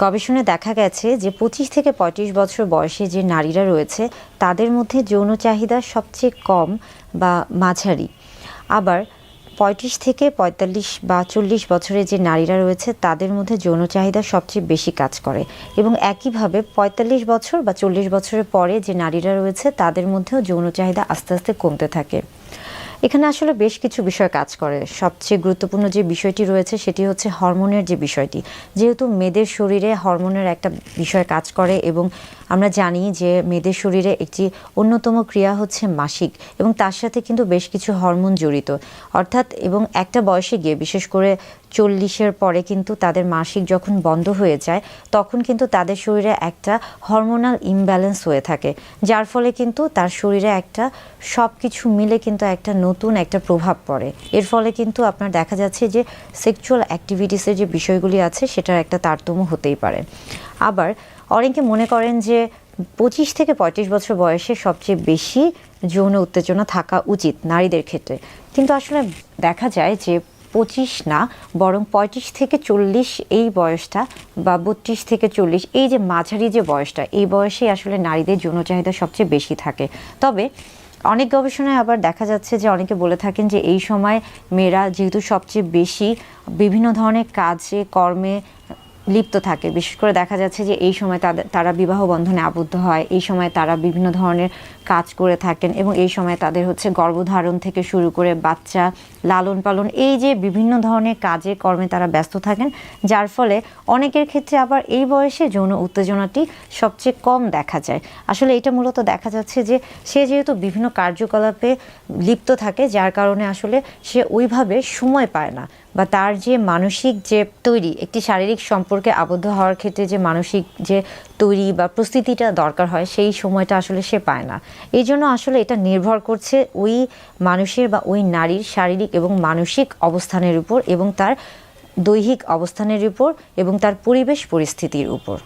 গবেষণায় দেখা গেছে যে 25 থেকে 35 বছর বয়সে যে নারীরা রয়েছে তাদের মধ্যে যৌন চাহিদা সবচেয়ে কম বা মাঝারি। আবার 35 থেকে 45 বা 40 বছরের যে নারীরা রয়েছে তাদের মধ্যে যৌন চাহিদা সবচেয়ে বেশি কাজ করে, এবং একইভাবে 45 বছর বা 40 বছরের পরে যে নারীরা রয়েছে তাদের মধ্যেও যৌন চাহিদা আস্তে আস্তে কমতে থাকে। এখানে আসলে বেশ কিছু বিষয় কাজ করে। সবচেয়ে গুরুত্বপূর্ণ যে বিষয়টি রয়েছে সেটি হচ্ছে হরমোনের যে বিষয়টি। যেহেতু মেয়েদের শরীরে হরমোনের একটা বিষয় কাজ করে, এবং আমরা জানি যে মেয়েদের শরীরে একটি অন্যতম ক্রিয়া হচ্ছে মাসিক, এবং তার সাথে কিন্তু বেশ কিছু হরমোন জড়িত। অর্থাৎ এবং একটা বয়সে গিয়ে বিশেষ করে 40-এর পরে কিন্তু তাদের মাসিক যখন বন্ধ হয়ে যায় তখন কিন্তু তাদের শরীরে একটা হরমোনাল ইমব্যালেন্স হয়ে থাকে, যার ফলে কিন্তু তার শরীরে একটা সব কিছু মিলে কিন্তু একটা নতুন একটা প্রভাব পড়ে। এর ফলে কিন্তু আপনার দেখা যাচ্ছে যে সেক্সুয়াল অ্যাক্টিভিটিসের যে বিষয়গুলি আছে সেটার একটা তারতম্য হতেই পারে। আবার অনেকে মনে করেন যে 25 থেকে 35 বছর বয়সে সবচেয়ে বেশি যৌন উত্তেজনা থাকা উচিত নারীদের ক্ষেত্রে, কিন্তু আসলে দেখা যায় যে 25 না, বরং 35 থেকে 40 এই বয়সটা, বা 32 থেকে 40 এই যে মাঝারি যে বয়সটা, এই বয়সেই আসলে নারীদের যৌন চাহিদা সবচেয়ে বেশি থাকে। তবে অনেক গবেষণায় আবার দেখা যাচ্ছে যে অনেকে বলে থাকেন যে এই সময় মেয়েরা যেহেতু সবচেয়ে বেশি বিভিন্ন ধরনের কাজে কর্মে লিপ্ত থাকে, বিশেষ করে দেখা যাচ্ছে যে এই সময় তারা বিবাহ বন্ধনে আবদ্ধ হয়, এই সময় তারা বিভিন্ন ধরনের কাজ করে থাকেন, এবং এই সময় তাদের হচ্ছে গর্ভধারণ থেকে শুরু করে বাচ্চা লালন পালন, এই যে বিভিন্ন ধরনের কাজে কর্মে তারা ব্যস্ত থাকেন, যার ফলে অনেকের ক্ষেত্রে আবার এই বয়সে যৌন উত্তেজনাটি সবচেয়ে কম দেখা যায়। আসলে এটা মূলত দেখা যাচ্ছে যে সে যেহেতু বিভিন্ন কার্যকলাপে লিপ্ত থাকে, যার কারণে আসলে সে ওইভাবে সময় পায় না, বা তার যে মানসিক যে তৈরি, একটি শারীরিক সম্পর্কে আবদ্ধ হওয়ার ক্ষেত্রে যে মানসিক যে তৈরি বা প্রস্তুতিটা দরকার হয় সেই সময়টা আসলে সে পায় না। এই জন্য আসলে এটা নির্ভর করছে ওই মানুষের বা ওই নারীর শারীরিক এবং মানসিক অবস্থানের উপর, এবং তার দৈহিক অবস্থানের উপর, এবং তার পরিবেশ পরিস্থিতির উপর।